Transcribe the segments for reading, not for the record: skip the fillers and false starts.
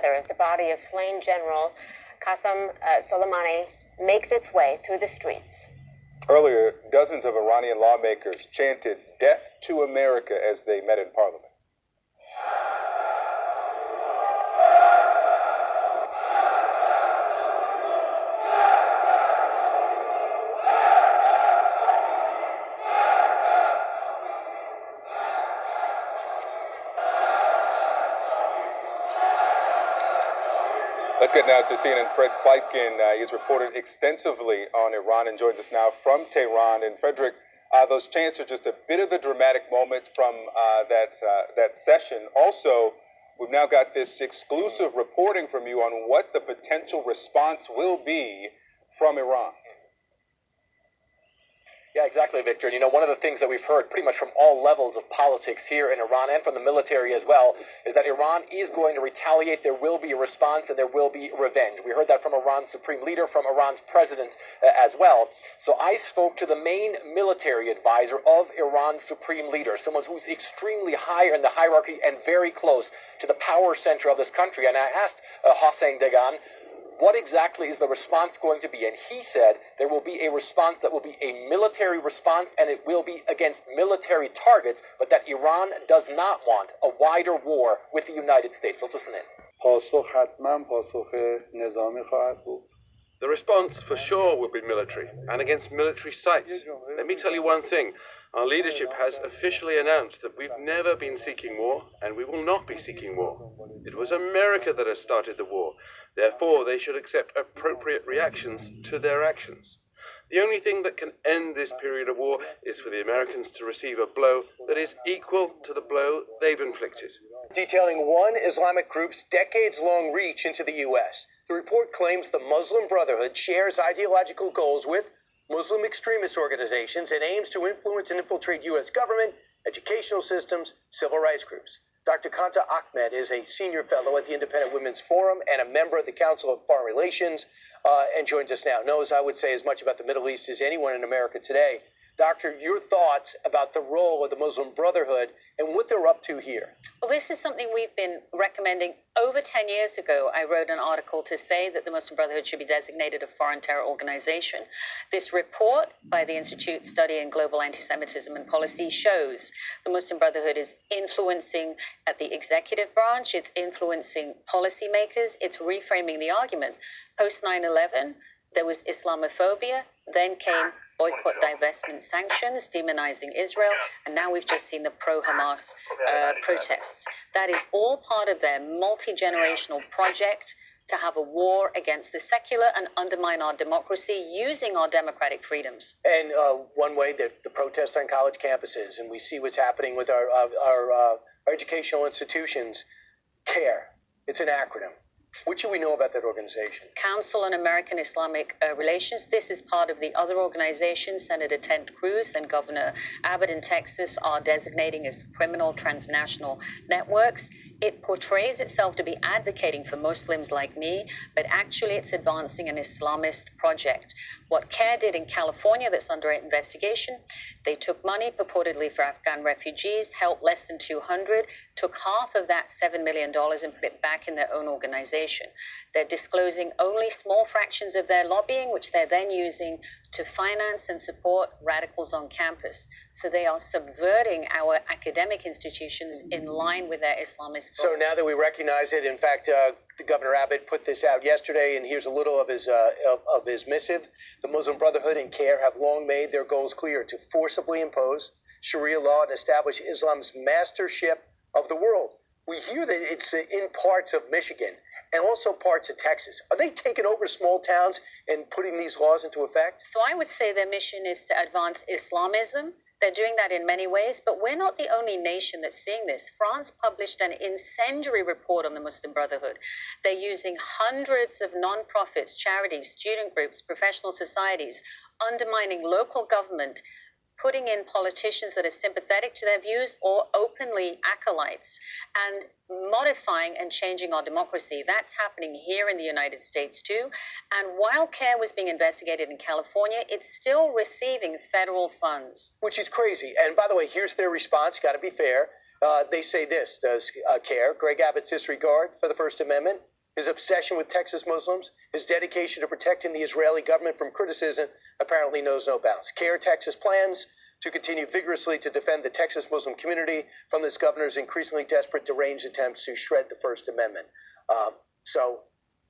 together as the body of slain General Qasem Soleimani makes its way through the streets. Earlier, dozens of Iranian lawmakers chanted "Death to America" as they met in parliament. Let's get now to CNN Fred Pleitgen. He's reported extensively on Iran and joins us now from Tehran. And Frederick, those chants are just a bit of a dramatic moment from that session. Also, we've now got this exclusive reporting from you on what the potential response will be from Iran. Yeah, exactly, Victor. And, one of the things that we've heard pretty much from all levels of politics here in Iran and from the military as well is that Iran is going to retaliate. There will be a response and there will be revenge. We heard that from Iran's supreme leader, from Iran's president as well. So I spoke to the main military advisor of Iran's supreme leader, someone who's extremely high in the hierarchy and very close to the power center of this country. And I asked Hossein Degan, what exactly is the response going to be? And he said there will be a response that will be a military response, and it will be against military targets, but that Iran does not want a wider war with the United States. Let's listen in. The response for sure will be military, and against military sites. Let me tell you one thing. Our leadership has officially announced that we've never been seeking war, and we will not be seeking war. It was America that has started the war. Therefore, they should accept appropriate reactions to their actions. The only thing that can end this period of war is for the Americans to receive a blow that is equal to the blow they've inflicted. Detailing one Islamic group's decades-long reach into the U.S., the report claims the Muslim Brotherhood shares ideological goals with Muslim extremist organizations and aims to influence and infiltrate U.S. government, educational systems, civil rights groups. Dr. Kanta Ahmed is a senior fellow at the Independent Women's Forum and a member of the Council of Foreign Relations and joins us now. Knows, I would say, as much about the Middle East as anyone in America today. Doctor, your thoughts about the role of the Muslim Brotherhood and what they're up to here? Well, this is something we've been recommending. Over 10 years ago, I wrote an article to say that the Muslim Brotherhood should be designated a foreign terror organization. This report by the Institute Studying Global Anti-Semitism and Policy shows the Muslim Brotherhood is influencing at the executive branch, it's influencing policymakers, it's reframing the argument. Post 9/11, there was Islamophobia, then came boycott, divestment, sanctions, demonizing Israel, and now we've just seen the pro-Hamas protests. That is all part of their multi-generational project to have a war against the secular and undermine our democracy using our democratic freedoms. And one way that the protests on college campuses, and we see what's happening with our educational institutions, CARE. It's an acronym. What should we know about that organization? Council on American Islamic Relations. This is part of the other organizations Senator Ted Cruz and Governor Abbott in Texas are designating as criminal transnational networks. It portrays itself to be advocating for Muslims like me, but actually it's advancing an Islamist project. What CARE did in California that's under investigation, they took money purportedly for Afghan refugees, helped less than 200, took half of that $7 million and put it back in their own organization. They're disclosing only small fractions of their lobbying, which they're then using to finance and support radicals on campus. So they are subverting our academic institutions in line with their Islamist goals. So now that we recognize it, in fact, the Governor Abbott put this out yesterday, and here's a little of his missive. The Muslim Brotherhood and CARE have long made their goals clear: to forcibly impose Sharia law and establish Islam's mastership of the world. We hear that it's in parts of Michigan and also parts of Texas. Are they taking over small towns and putting these laws into effect? So I would say their mission is to advance Islamism. They're doing that in many ways, but we're not the only nation that's seeing this. France published an incendiary report on the Muslim Brotherhood. They're using hundreds of non-profits, charities, student groups, professional societies, undermining local government, putting in politicians that are sympathetic to their views or openly acolytes, and modifying and changing our democracy. That's happening here in the United States too. And while CARE was being investigated in California, it's still receiving federal funds. Which is crazy. And by the way, here's their response, got to be fair. They say this, does CARE, Greg Abbott's disregard for the First Amendment, his obsession with Texas Muslims, his dedication to protecting the Israeli government from criticism apparently knows no bounds. CARE Texas plans to continue vigorously to defend the Texas Muslim community from this governor's increasingly desperate, deranged attempts to shred the First Amendment. So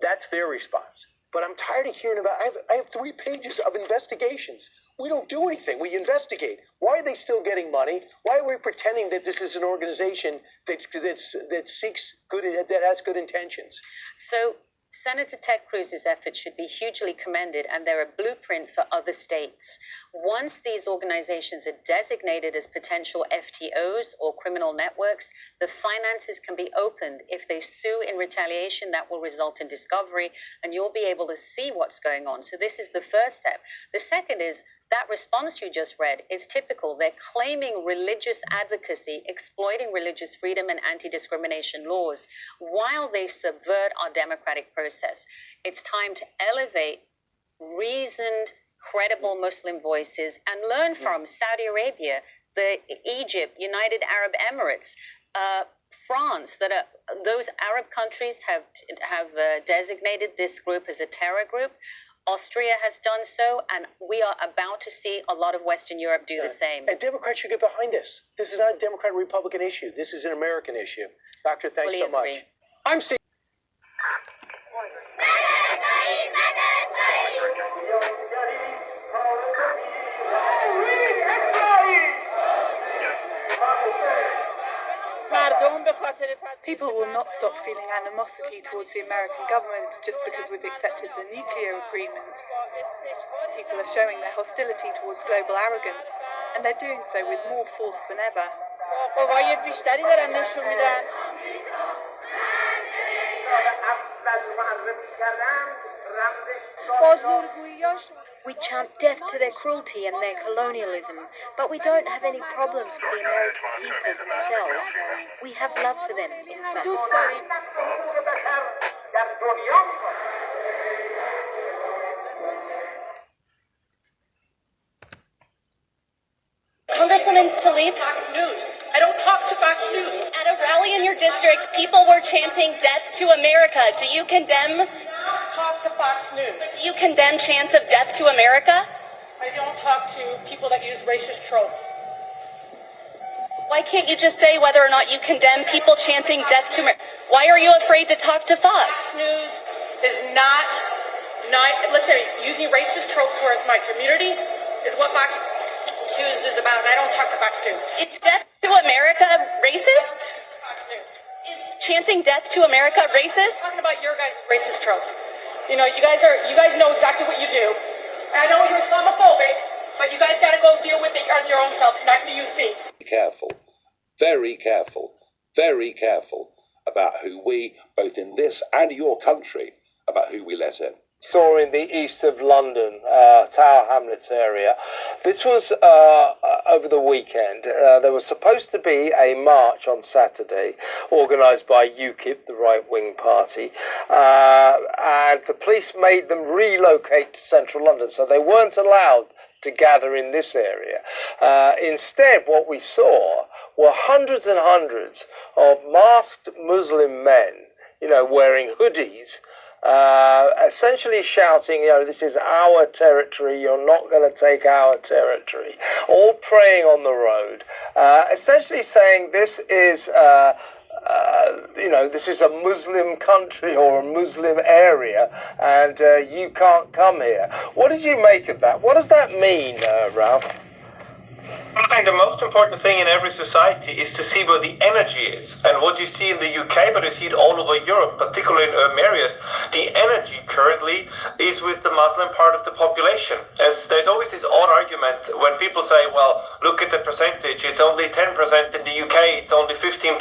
that's their response. But I'm tired of hearing about, I have 3 pages of investigations. We don't do anything. We investigate. Why are they still getting money? Why are we pretending that this is an organization that seeks good, that has good intentions? So Senator Ted Cruz's efforts should be hugely commended, and they're a blueprint for other states. Once these organizations are designated as potential FTOs or criminal networks, the finances can be opened. If they sue in retaliation, that will result in discovery, and you'll be able to see what's going on. So this is the first step. The second is that response you just read is typical. They're claiming religious advocacy, exploiting religious freedom and anti-discrimination laws while they subvert our democratic process. It's time to elevate reasoned, credible Muslim voices and learn from Saudi Arabia, Egypt, United Arab Emirates, France, those Arab countries have designated this group as a terror group. Austria has done so, and we are about to see a lot of Western Europe do the same. And Democrats should get behind this. This is not a Democrat-Republican issue. This is an American issue. Doctor, thanks so much. I'm Steve. People will not stop feeling animosity towards the American government just because we've accepted the nuclear agreement. People are showing their hostility towards global arrogance, and they're doing so with more force than ever. We chant death to their cruelty and their colonialism, but we don't have any problems with the American people themselves. We have love for them, in fact. Congresswoman Tlaib? Fox News. I don't talk to Fox News. At a rally in your district, people were chanting death to America. Do you condemn? Talk to Fox News. But do you condemn chants of death to America? I don't talk to people that use racist tropes. Why can't you just say whether or not you condemn people chanting death to America? Why are you afraid to talk to Fox? Fox News is not listen, using racist tropes towards my community is what Fox News is about, and I don't talk to Fox News. Is death to America racist? Fox News. Is chanting death to America racist? I'm talking about your guys' racist tropes. You know, you guys know exactly what you do. And I know you're Islamophobic, but you guys got to go deal with it on your own self. You're not going to use me. Careful, very careful, very careful about who we, both in this and your country, about who we let in. Saw in the east of London, Tower Hamlets area. This was over the weekend. There was supposed to be a march on Saturday organised by UKIP, the right-wing party, and the police made them relocate to central London, so they weren't allowed to gather in this area. Instead, what we saw were hundreds and hundreds of masked Muslim men, wearing hoodies, essentially shouting, this is our territory, you're not going to take our territory, all praying on the road, essentially saying this is this is a Muslim country or a Muslim area, and you can't come here. What did you make of that? What does that mean, Ralph? I think the most important thing in every society is to see where the energy is. And what you see in the UK, but you see it all over Europe, particularly in urban areas, the energy currently is with the Muslim part of the population. As there's always this odd argument when people say, well, look at the percentage, it's only 10% in the UK, it's only 15%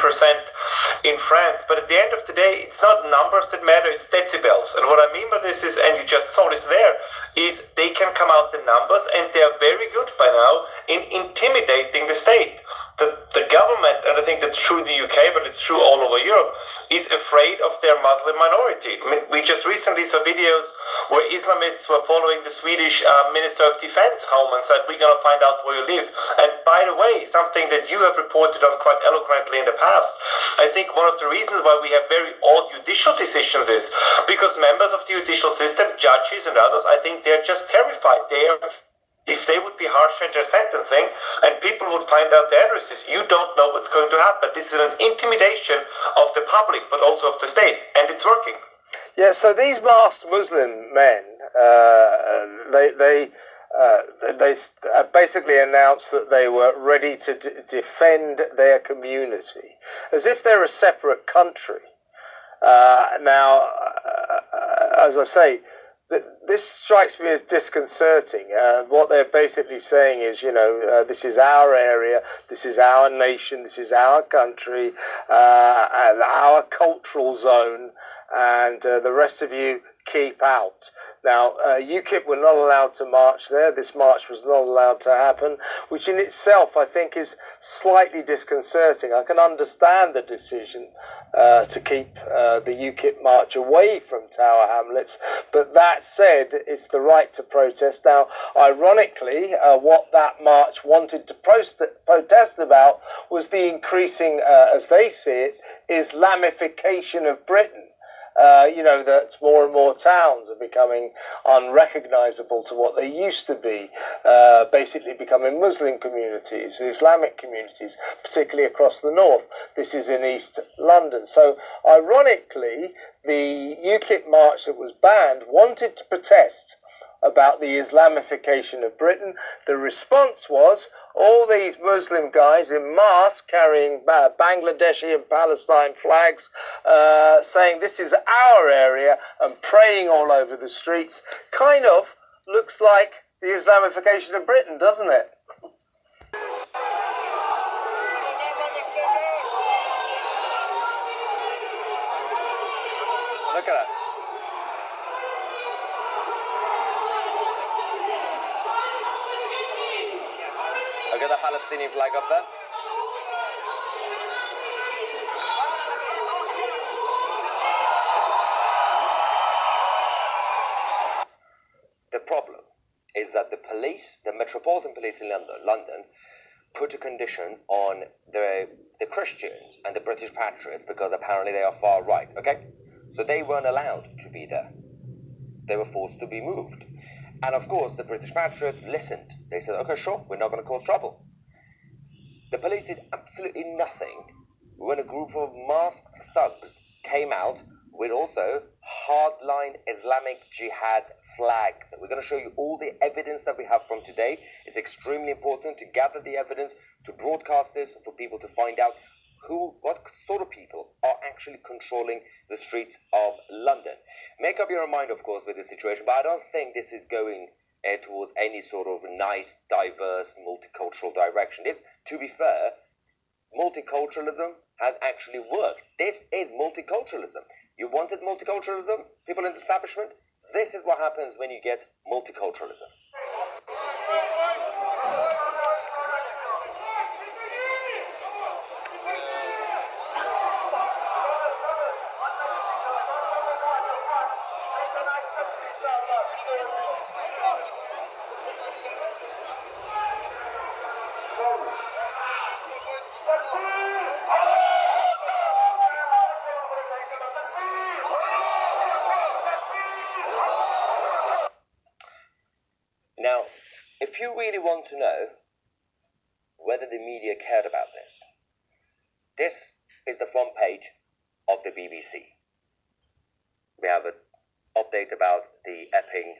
in France. But at the end of the day, it's not numbers that matter, it's decibels. And what I mean by this is, and you just saw this there, is they can come out the numbers, and they're very good by now in intimidating the state. the government, and I think that's true in the UK, but it's true all over Europe, is afraid of their Muslim minority. I mean, we just recently saw videos where Islamists were following the Swedish Minister of Defense home and said, we're going to find out where you live. And by the way, something that you have reported on quite eloquently in the past, I think one of the reasons why we have very odd judicial decisions is because members of the judicial system, judges and others, I think they're just terrified. If they would be harsher in their sentencing and people would find out their addresses, you don't know what's going to happen. This is an intimidation of the public, but also of the state, and it's working. Yeah, so these masked Muslim men, they basically announced that they were ready to defend their community, as if they're a separate country. Now, as I say, this strikes me as disconcerting. What they're basically saying is, this is our area, this is our nation, this is our country, and our cultural zone, and the rest of you keep out. Now, UKIP were not allowed to march there. This march was not allowed to happen, which in itself I think is slightly disconcerting. I can understand the decision to keep the UKIP march away from Tower Hamlets, but that said, it's the right to protest. Now, ironically, what that march wanted to protest about was the increasing, as they see it, Islamification of Britain. That more and more towns are becoming unrecognisable to what they used to be, basically becoming Muslim communities, Islamic communities, particularly across the north. This is in East London. So, ironically, the UKIP march that was banned wanted to protest about the Islamification of Britain. The response was all these Muslim guys in masks carrying Bangladeshi and Palestine flags, saying this is our area and praying all over the streets. Kind of looks like the Islamification of Britain, doesn't it? Look at it. Look at the Palestinian flag up there. The problem is that the police, the Metropolitan Police in London put a condition on the Christians and the British patriots because apparently they are far right, okay? So they weren't allowed to be there. They were forced to be moved. And of course, the British patriots listened. They said, okay, sure, we're not going to cause trouble. The police did absolutely nothing when a group of masked thugs came out with also hardline Islamic Jihad flags. We're going to show you all the evidence that we have from today. It's extremely important to gather the evidence, to broadcast this for people to find out what sort of people are actually controlling the streets of London. Make up your own mind, of course, with this situation, but I don't think this is going towards any sort of nice, diverse, multicultural direction. This, to be fair, multiculturalism has actually worked. This is multiculturalism. You wanted multiculturalism, people in the establishment? This is what happens when you get multiculturalism. Now, if you really want to know whether the media cared about this, this is the front page of the BBC. We have an update about the Epping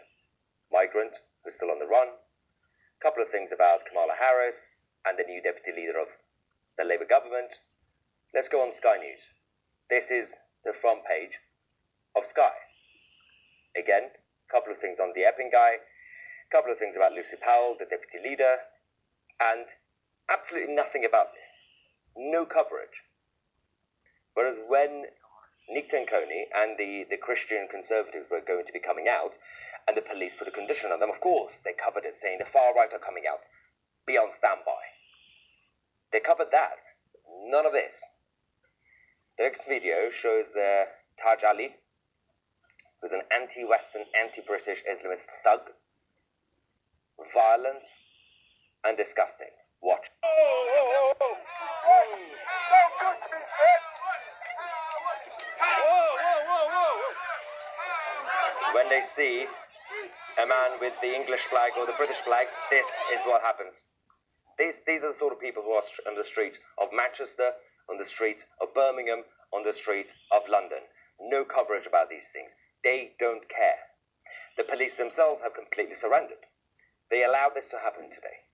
migrant who's still on the run, a couple of things about Kamala Harris and the new deputy leader of the Labour government. Let's go on Sky News. This is the front page of Sky. Again, a couple of things on the Epping guy, a couple of things about Lucy Powell, the deputy leader, and absolutely nothing about this. No coverage. Whereas when Nick Tenconi and the Christian Conservatives were going to be coming out, and the police put a condition on them, of course, they covered it, saying the far right are coming out. Be on standby. They covered that. None of this. The next video shows Taj Ali, who's an anti-Western, anti-British Islamist thug. Violent and disgusting. Watch. When they see a man with the English flag or the British flag, this is what happens. These are the sort of people who are on the streets of Manchester, on the streets of Birmingham, on the streets of London. No coverage about these things. They don't care. The police themselves have completely surrendered. They allowed this to happen today.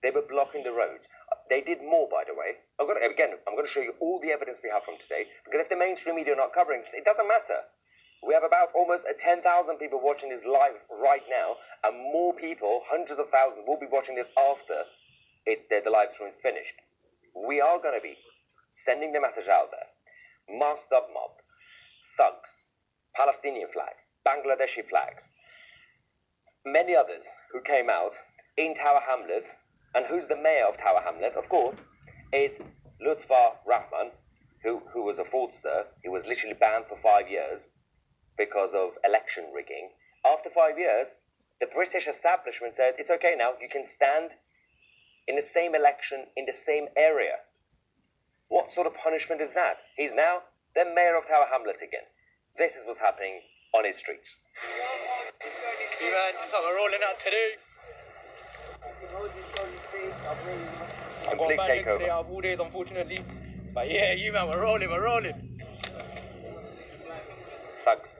They were blocking the roads. They did more, by the way. I'm going to show you all the evidence we have from today, because if the mainstream media are not covering this, it doesn't matter. We have about almost 10,000 people watching this live right now, and more people, hundreds of thousands, will be watching this after the live stream is finished. We are going to be sending the message out there. Masked up mob, thugs, Palestinian flags, Bangladeshi flags, many others who came out in Tower Hamlets. And who's the mayor of Tower Hamlets? Of course, is Lutfar Rahman, who was a fraudster. He was literally banned for 5 years because of election rigging. After 5 years, the British establishment said, it's okay now, you can stand in the same election in the same area. What sort of punishment is that? He's now the mayor of Tower Hamlets again. This is what's happening on his streets. We're rolling out today. Complete takeover. Out of all days, unfortunately. But yeah, you man, we're rolling. Thugs.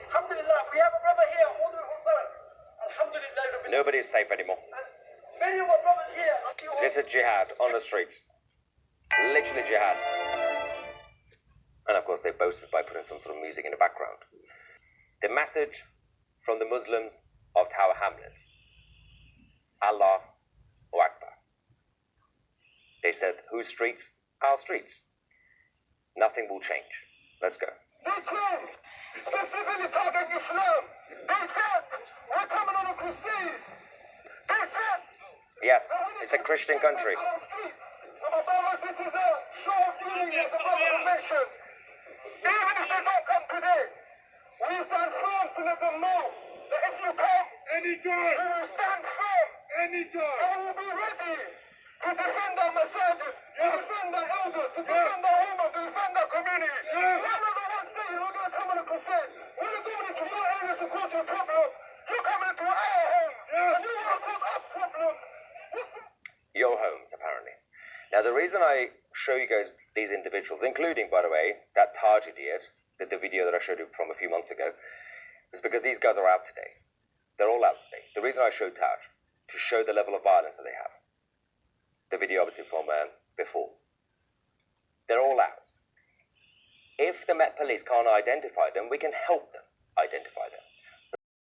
Alhamdulillah, we have a brother here, all the way from birth. Alhamdulillah. Nobody is safe anymore. Many of our brothers here. This is jihad on the streets. Literally jihad. And of course they boasted by putting some sort of music in the background. The message from the Muslims of Tower Hamlets. Allah Akbar. They said, whose streets? Our streets. Nothing will change. Let's go. They claim, specifically targeting Islam. They said, we're coming on a crusade. They said, yes, it's a Christian country. Our fellow citizens, show of dealing as a brother mentioned. Even if they don't come today, we stand firm to let them know that if you come, anytime, we will stand firm. Anytime. And we will be ready to defend our masajid, to defend our elders, to defend our women, to defend our community. Whenever one day we're going to come on a crusade, we're going into your area to cause you a problem. You're coming into our homes, and you want to cause us problems. Your homes, apparently. Now, the reason I show you guys these individuals, including, by the way, that Taj idiot, the video that I showed you from a few months ago, is because these guys are out today. They're all out today. The reason I showed Taj, to show the level of violence that they have. The video, obviously, from before. They're all out. If the Met Police can't identify them, we can help them identify them.